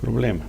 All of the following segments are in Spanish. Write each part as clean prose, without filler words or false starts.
Problema.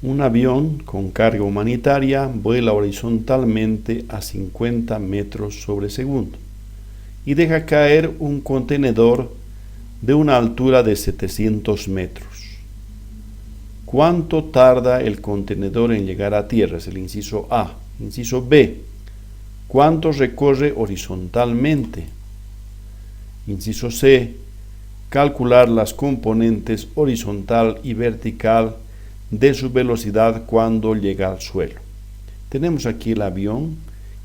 Un avión con carga humanitaria vuela horizontalmente a 50 metros sobre segundo y deja caer un contenedor de una altura de 700 metros. ¿Cuánto tarda el contenedor en llegar a tierra? Es el inciso A. Inciso B. ¿Cuánto recorre horizontalmente? Inciso C. Calcular las componentes horizontal y vertical de su velocidad cuando llega al suelo. Tenemos aquí el avión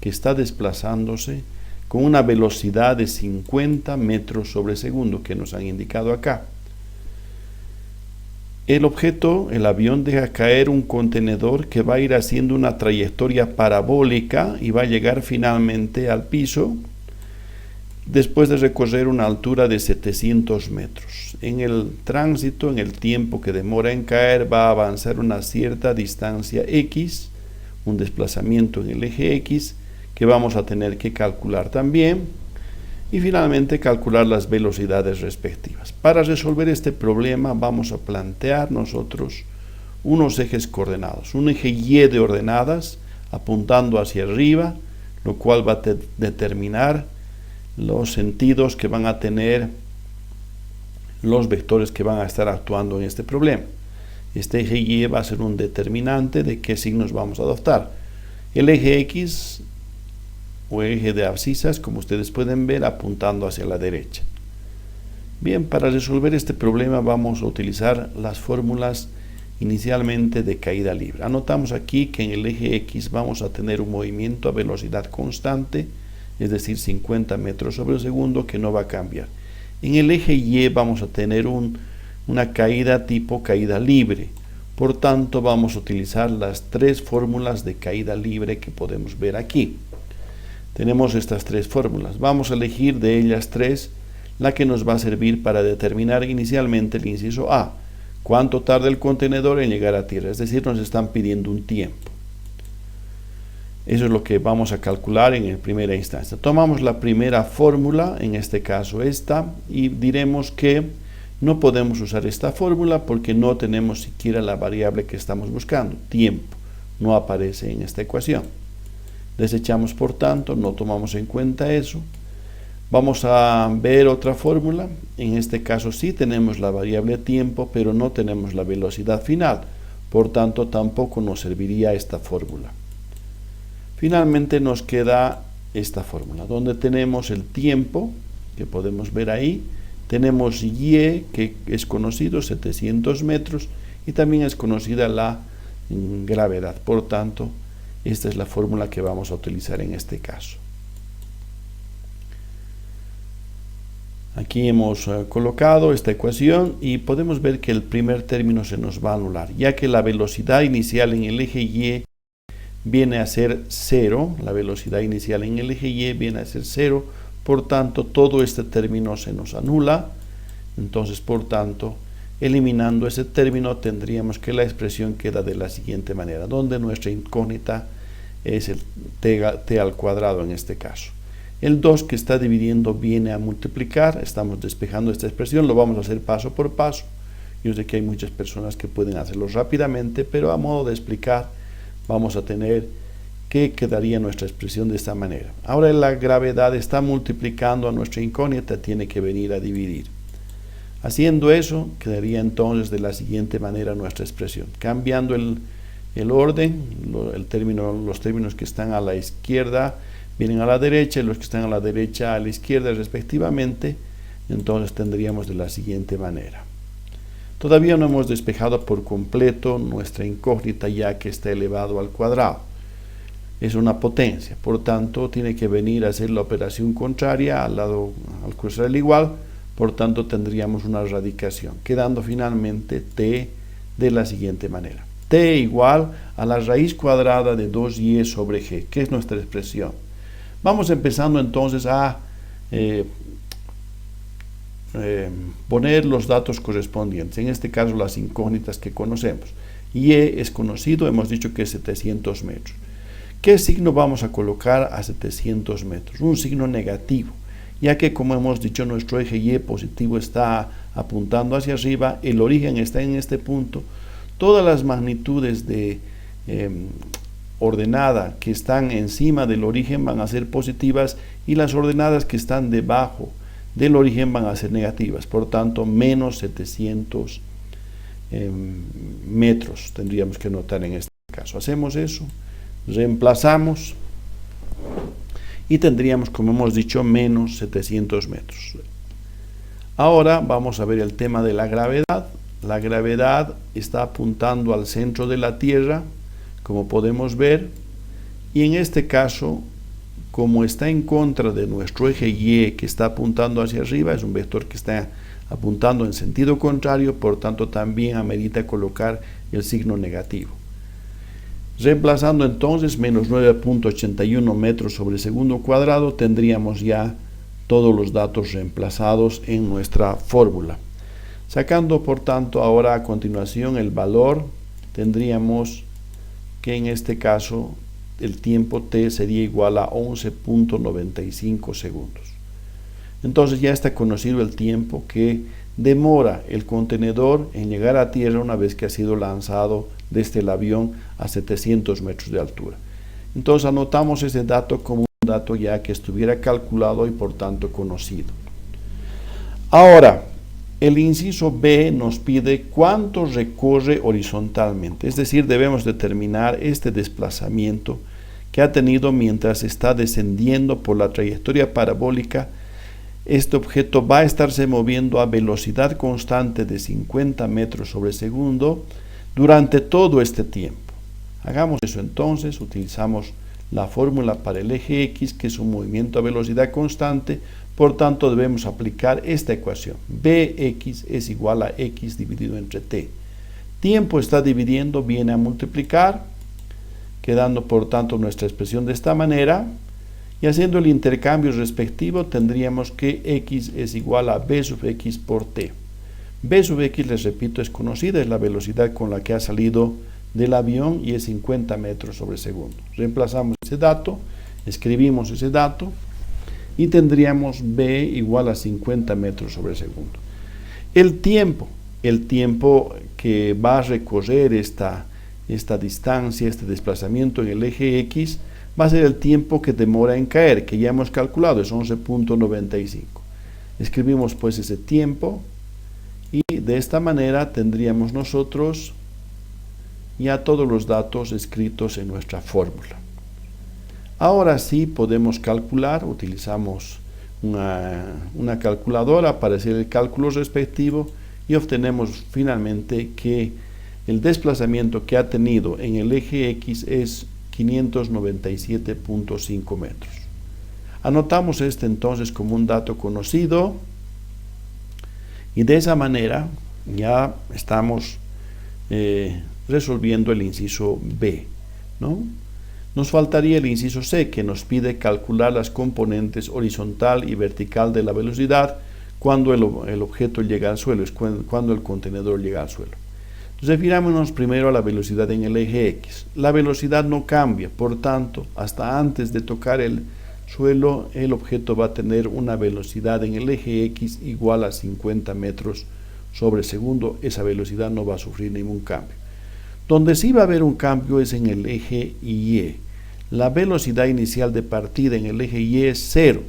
que está desplazándose con una velocidad de 50 metros sobre segundo que nos han indicado acá. El objeto, el avión, deja caer un contenedor que va a ir haciendo una trayectoria parabólica y va a llegar finalmente al piso después de recorrer una altura de 700 metros. En el tránsito, en el tiempo que demora en caer, va a avanzar una cierta distancia X, un desplazamiento en el eje X, que vamos a tener que calcular también, y finalmente calcular las velocidades respectivas. Para resolver este problema vamos a plantear nosotros unos ejes coordenados, un eje Y de ordenadas apuntando hacia arriba, lo cual va a determinar los sentidos que van a tener los vectores que van a estar actuando en este problema. Este eje Y va a ser un determinante de qué signos vamos a adoptar. El eje X o eje de abscisas, como ustedes pueden ver, apuntando hacia la derecha. Bien, para resolver este problema vamos a utilizar las fórmulas inicialmente de caída libre. Anotamos aquí que en el eje X vamos a tener un movimiento a velocidad constante, es decir, 50 metros sobre segundo, que no va a cambiar. En el eje Y vamos a tener una caída tipo caída libre. Por tanto, vamos a utilizar las tres fórmulas de caída libre que podemos ver aquí. Tenemos estas tres fórmulas. Vamos a elegir de ellas tres la que nos va a servir para determinar inicialmente el inciso A. ¿Cuánto tarda el contenedor en llegar a tierra? Es decir, nos están pidiendo un tiempo. Eso es lo que vamos a calcular en primera instancia. Tomamos la primera fórmula, en este caso esta, y diremos que no podemos usar esta fórmula porque no tenemos siquiera la variable que estamos buscando, tiempo. No aparece en esta ecuación. Desechamos, por tanto, no tomamos en cuenta eso. Vamos a ver otra fórmula. En este caso sí tenemos la variable tiempo, pero no tenemos la velocidad final. Por tanto, tampoco nos serviría esta fórmula. Finalmente nos queda esta fórmula, donde tenemos el tiempo, que podemos ver ahí. Tenemos Y, que es conocido, 700 metros, y también es conocida la gravedad. Por tanto, esta es la fórmula que vamos a utilizar en este caso. Aquí hemos colocado esta ecuación y podemos ver que el primer término se nos va a anular, ya que la velocidad inicial en el eje Y viene a ser 0. La velocidad inicial en el eje Y viene a ser 0. Por tanto, todo este término se nos anula. Entonces, por tanto, eliminando ese término, tendríamos que la expresión queda de la siguiente manera, donde nuestra incógnita es el t al cuadrado en este caso. El 2 que está dividiendo viene a multiplicar. Estamos despejando esta expresión, lo vamos a hacer paso por paso. Yo sé que hay muchas personas que pueden hacerlo rápidamente, pero a modo de explicar, vamos a tener que quedaría nuestra expresión de esta manera. Ahora la gravedad está multiplicando a nuestra incógnita, tiene que venir a dividir. Haciendo eso, quedaría entonces de la siguiente manera nuestra expresión. Cambiando el orden, los términos que están a la izquierda vienen a la derecha y los que están a la derecha a la izquierda respectivamente, entonces tendríamos de la siguiente manera. Todavía no hemos despejado por completo nuestra incógnita, ya que está elevado al cuadrado. Es una potencia, por tanto tiene que venir a hacer la operación contraria al cruzar el igual. Por tanto tendríamos una radicación, quedando finalmente t de la siguiente manera. T igual a la raíz cuadrada de 2y sobre g, que es nuestra expresión. Vamos empezando entonces a poner los datos correspondientes, en este caso las incógnitas que conocemos. Y es conocido, hemos dicho que es 700 metros. ¿Qué signo vamos a colocar a 700 metros? Un signo negativo, ya que, como hemos dicho, nuestro eje Y positivo está apuntando hacia arriba, el origen está en este punto. Todas las magnitudes de ordenada que están encima del origen van a ser positivas y las ordenadas que están debajo del origen van a ser negativas. Por tanto, menos 700 metros tendríamos que notar en este caso. Hacemos eso, reemplazamos y tendríamos, como hemos dicho, menos 700 metros. Ahora vamos a ver el tema de la gravedad. La gravedad está apuntando al centro de la Tierra, como podemos ver, y en este caso, como está en contra de nuestro eje Y, que está apuntando hacia arriba, es un vector que está apuntando en sentido contrario, por tanto también amerita colocar el signo negativo. Reemplazando entonces menos 9.81 metros sobre segundo cuadrado, tendríamos ya todos los datos reemplazados en nuestra fórmula. Sacando por tanto ahora a continuación el valor, tendríamos que en este caso el tiempo t sería igual a 11.95 segundos. Entonces ya está conocido el tiempo que demora el contenedor en llegar a tierra una vez que ha sido lanzado desde el avión a 700 metros de altura. Entonces anotamos ese dato como un dato ya que estuviera calculado y por tanto conocido. Ahora, el inciso B nos pide cuánto recorre horizontalmente, es decir, debemos determinar este desplazamiento que ha tenido mientras está descendiendo por la trayectoria parabólica. Este objeto va a estarse moviendo a velocidad constante de 50 metros sobre segundo durante todo este tiempo. Hagamos eso entonces, utilizamos la fórmula para el eje X, que es un movimiento a velocidad constante, por tanto debemos aplicar esta ecuación. Bx es igual a x dividido entre t. Tiempo está dividiendo, viene a multiplicar, quedando por tanto nuestra expresión de esta manera, y haciendo el intercambio respectivo tendríamos que x es igual a b sub x por t. B sub x, les repito, es conocida, es la velocidad con la que ha salido del avión y es 50 metros sobre segundo. Reemplazamos ese dato, escribimos ese dato y tendríamos b igual a 50 metros sobre segundo. El tiempo que va a recorrer esta distancia, este desplazamiento en el eje X, va a ser el tiempo que demora en caer, que ya hemos calculado, es 11.95. Escribimos pues ese tiempo y de esta manera tendríamos nosotros ya todos los datos escritos en nuestra fórmula. Ahora sí podemos calcular, utilizamos una calculadora para hacer el cálculo respectivo y obtenemos finalmente que el desplazamiento que ha tenido en el eje X es 597.5 metros. Anotamos este entonces como un dato conocido y de esa manera ya estamos resolviendo el inciso B, ¿no? Nos faltaría el inciso C, que nos pide calcular las componentes horizontal y vertical de la velocidad cuando el objeto llega al suelo, es cuando el contenedor llega al suelo. Refirámonos primero a la velocidad en el eje X. La velocidad no cambia, por tanto, hasta antes de tocar el suelo, el objeto va a tener una velocidad en el eje X igual a 50 metros sobre segundo. Esa velocidad no va a sufrir ningún cambio. Donde sí va a haber un cambio es en el eje Y. La velocidad inicial de partida en el eje Y es 0,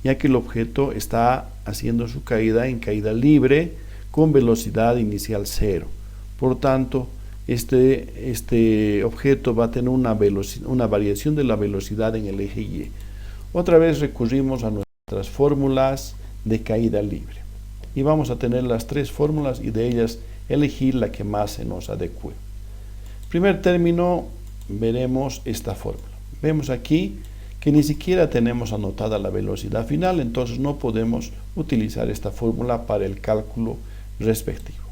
ya que el objeto está haciendo su caída en caída libre con velocidad inicial 0. Por tanto, este objeto va a tener una variación de la velocidad en el eje Y. Otra vez recurrimos a nuestras fórmulas de caída libre. Y vamos a tener las tres fórmulas y de ellas elegir la que más se nos adecue. En primer término, veremos esta fórmula. Vemos aquí que ni siquiera tenemos anotada la velocidad final, entonces no podemos utilizar esta fórmula para el cálculo respectivo.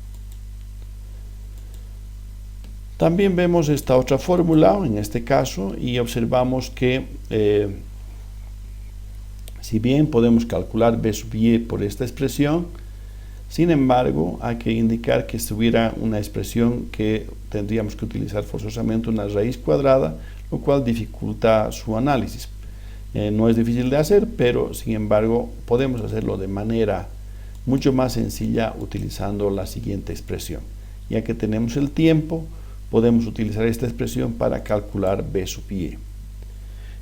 También vemos esta otra fórmula, en este caso, y observamos que si bien podemos calcular B sub y por esta expresión, sin embargo, hay que indicar que estuviera una expresión que tendríamos que utilizar forzosamente una raíz cuadrada, lo cual dificulta su análisis. No es difícil de hacer, pero sin embargo podemos hacerlo de manera mucho más sencilla utilizando la siguiente expresión. Ya que tenemos el tiempo, podemos utilizar esta expresión para calcular B sub Y.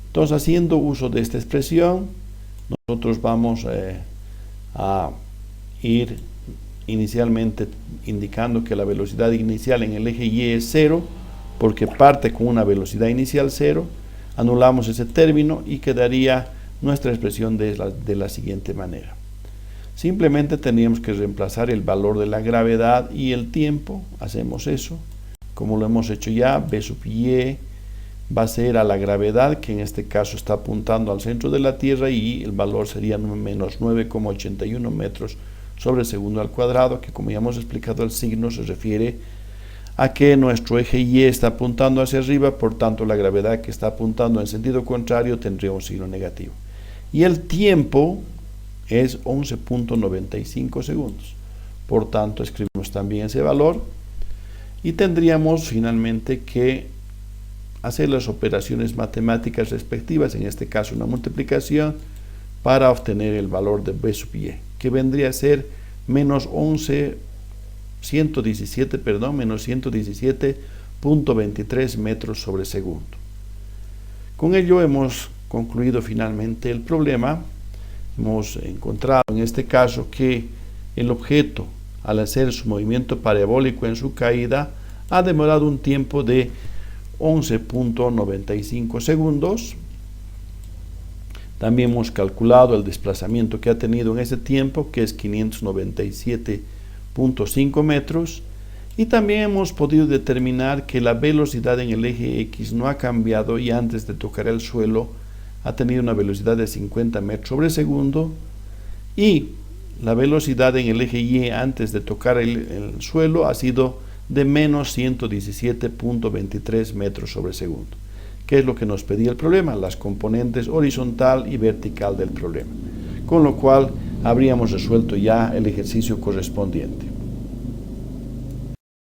Entonces, haciendo uso de esta expresión, nosotros vamos a ir inicialmente indicando que la velocidad inicial en el eje Y es 0, porque parte con una velocidad inicial 0. Anulamos ese término y quedaría nuestra expresión de la siguiente manera. Simplemente tendríamos que reemplazar el valor de la gravedad y el tiempo. Hacemos eso. Como lo hemos hecho ya, B sub Y va a ser a la gravedad, que en este caso está apuntando al centro de la Tierra, y el valor sería menos 9,81 metros sobre segundo al cuadrado, que como ya hemos explicado, el signo se refiere a que nuestro eje Y está apuntando hacia arriba, por tanto la gravedad que está apuntando en sentido contrario tendría un signo negativo. Y el tiempo es 11.95 segundos. Por tanto, escribimos también ese valor y tendríamos finalmente que hacer las operaciones matemáticas respectivas, en este caso una multiplicación, para obtener el valor de B sub Y, que vendría a ser menos 117.23 metros sobre segundo. Con ello hemos concluido finalmente el problema. Hemos encontrado en este caso que el objeto, al hacer su movimiento parabólico en su caída, ha demorado un tiempo de 11.95 segundos. También hemos calculado el desplazamiento que ha tenido en ese tiempo, que es 597.5 metros. Y también hemos podido determinar que la velocidad en el eje X no ha cambiado y antes de tocar el suelo ha tenido una velocidad de 50 metros sobre segundo, y la velocidad en el eje Y antes de tocar el suelo ha sido de menos 117.23 metros sobre segundo. ¿Qué es lo que nos pedía el problema? Las componentes horizontal y vertical del problema. Con lo cual habríamos resuelto ya el ejercicio correspondiente.